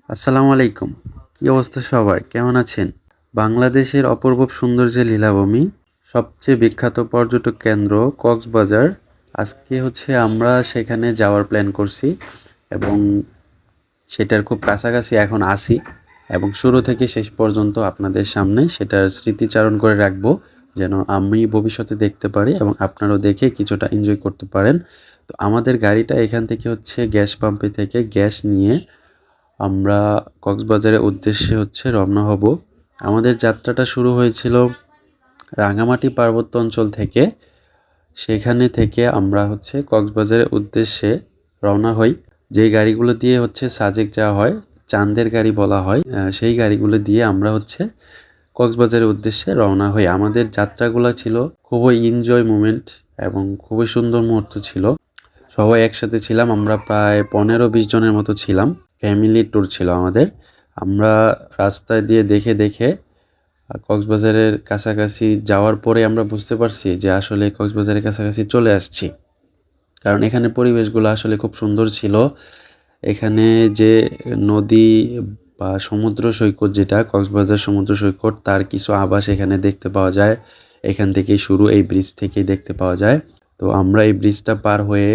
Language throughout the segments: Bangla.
আসসালামু আলাইকুম। কি অবস্থা সবার? কেমন আছেন? বাংলাদেশের অপূর্ব সৌন্দর্যের লীলাভূমি, সবচেয়ে বিখ্যাত পর্যটক কেন্দ্র কক্সবাজার। আজকে আমরা সেখানে যাওয়ার প্ল্যান করছি এবং সেটার খুব কাছাকাছি এখন আছি এবং শুরু থেকে শেষ পর্যন্ত আপনাদের সামনে সেটার স্মৃতিচারণ করে রাখবো যেন আমি ভবিষ্যতে দেখতে পারি এবং আপনারাও দেখে কিছুটা এনজয় করতে পারেন। তো আমাদের গাড়িটা এখান থেকে গ্যাস পাম্পে থেকে গ্যাস নিয়ে আমরা কক্সবাজারের উদ্দেশ্যে রওনা হব। আমাদের যাত্রাটা শুরু হয়েছিল রাঙামাটি পার্বত্য অঞ্চল থেকে। সেখানে থেকে আমরা কক্সবাজারের উদ্দেশ্যে রওনা হই। যেই গাড়িগুলো দিয়ে সাজেক যাওয়া হয়, চাঁদের গাড়ি বলা হয়, সেই গাড়িগুলো দিয়ে আমরা কক্সবাজারের উদ্দেশ্যে রওনা হই। আমাদের যাত্রাগুলো ছিল খুবই এনজয় মোমেন্ট এবং খুবই সুন্দর মুহূর্ত ছিল। সবাই একসাথে ছিলাম, আমরা প্রায় 15-20 জনের মতো ছিলাম। ফ্যামিলি ট্যুর ছিল আমাদের। আমরা রাস্তায় দিয়ে দেখে দেখে কক্সবাজারের কাছাকাছি যাওয়ার পরে আমরা বুঝতে পারছি যে আসলে কক্সবাজারের কাছাকাছি চলে আসছি, কারণ এখানে পরিবেশগুলো আসলে খুব সুন্দর ছিল। এখানে যে নদী বা সমুদ্র সৈকত, যেটা কক্সবাজার সমুদ্র সৈকত, তার কিছু আভাস এখানে দেখতে পাওয়া যায়। এখান থেকেই শুরু, এই ব্রিজ থেকেই দেখতে পাওয়া যায়। তো আমরা এই ব্রিজটা পার হয়ে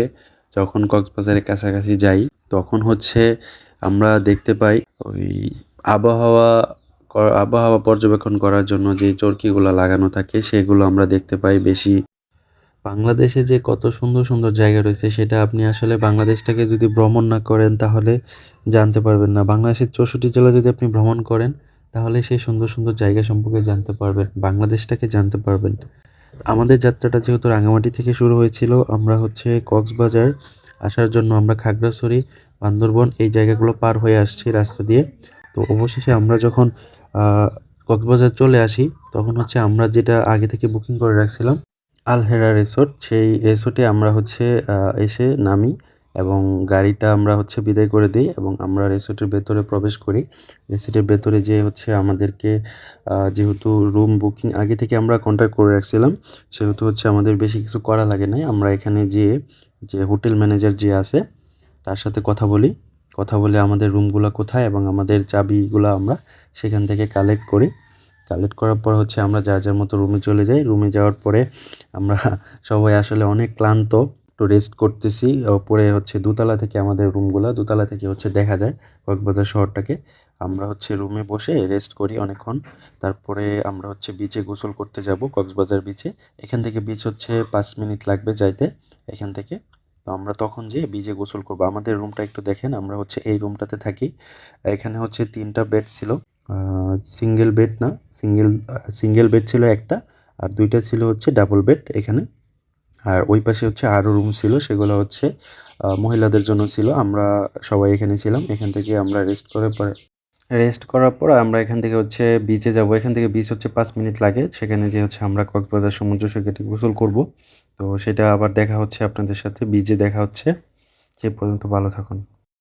যখন কক্সবাজারের কাছাকাছি যাই তখন আমরা দেখতে পাই ওই আবহাওয়া আবহাওয়া পর্যবেক্ষণ করার জন্য যে চরকিগুলো লাগানো থাকে সেগুলো আমরা দেখতে পাই বেশি। বাংলাদেশে যে কত সুন্দর সুন্দর জায়গা রয়েছে সেটা আপনি আসলে বাংলাদেশটাকে যদি ভ্রমণ না করেন তাহলে জানতে পারবেন না। বাংলাদেশের 64 জেলা যদি আপনি ভ্রমণ করেন তাহলে সেই সুন্দর সুন্দর জায়গা সম্পর্কে জানতে পারবেন, বাংলাদেশটাকে জানতে পারবেন। আমাদের যাত্রাটা যেহেতু রাঙামাটি থেকে শুরু হয়েছিল, আমরা কক্সবাজার আসার জন্য আমরা খাগড়াছড়ি, বান্দরবন এই জায়গাগুলো পার হয়ে আসছি রাস্তা দিয়ে। তো অবশেষে আমরা যখন কক্সবাজার চলে আসি তখন আমরা যেটা আগে থেকে বুকিং করে রাখছিলাম আলহেরা রিসোর্ট, সেই রিসোর্টে আমরা এসে নামি এবং গাড়িটা আমরা বিদায় করে দিই এবং আমরা রিসোর্টের ভেতরে প্রবেশ করি। রিসোর্টের ভেতরে যেয়ে আমাদেরকে যেহেতু রুম বুকিং আগে থেকে আমরা কন্ট্যাক্ট করে রাখছিলাম, সেহেতু আমাদের বেশি কিছু করা লাগে নাই। আমরা এখানে যেয়ে যে হোটেল ম্যানেজার যে আছে তার সাথে কথা বলি। কথা বলে আমাদের রুমগুলা কোথায় এবং আমাদের চাবিগুলা আমরা সেখান থেকে কালেক্ট করি। কালেক্ট করার পর আমরা যার যার মতো রুমে চলে যাই। রুমে যাওয়ার পরে আমরা সবাই আসলে অনেক ক্লান্ত, একটু রেস্ট করতেছি। ওপরে দোতলা থেকে আমাদের রুমগুলা, দোতলা থেকে দেখা যায় কক্সবাজার শহরটাকে। আমরা রুমে বসে রেস্ট করি অনেকক্ষণ। তারপরে আমরা বিচে গোসল করতে যাব, কক্সবাজার বিচে। এখান থেকে বিচ 5 মিনিট লাগবে যাইতে এখান থেকে। তো আমরা তখন যেয়ে বিচে গোসল করব। আমাদের রুমটা একটু দেখেন, আমরা এই রুমটাতে থাকি। এখানে 3টা বেড ছিল, সিঙ্গেল বেড না, সিঙ্গেল বেড ছিল একটা, আর 2টা ছিল ডাবল বেড এখানে। আর ওই পাশে আরও রুম ছিল, সেগুলো মহিলাদের জন্য ছিল। আমরা সবাই এখানে ছিলাম। এখান থেকে আমরা রেস্ট করার পর আমরা এখান থেকে বিচে যাব। এখান থেকে বিচ 5 মিনিট লাগে। সেখানে যে আমরা কক্সবাজার সমুদ্র সৈকতে গোসল করব। তো সেটা আবার দেখা আপনাদের সাথে, বিচে দেখা হচ্ছে। সে পর্যন্ত ভালো থাকুন।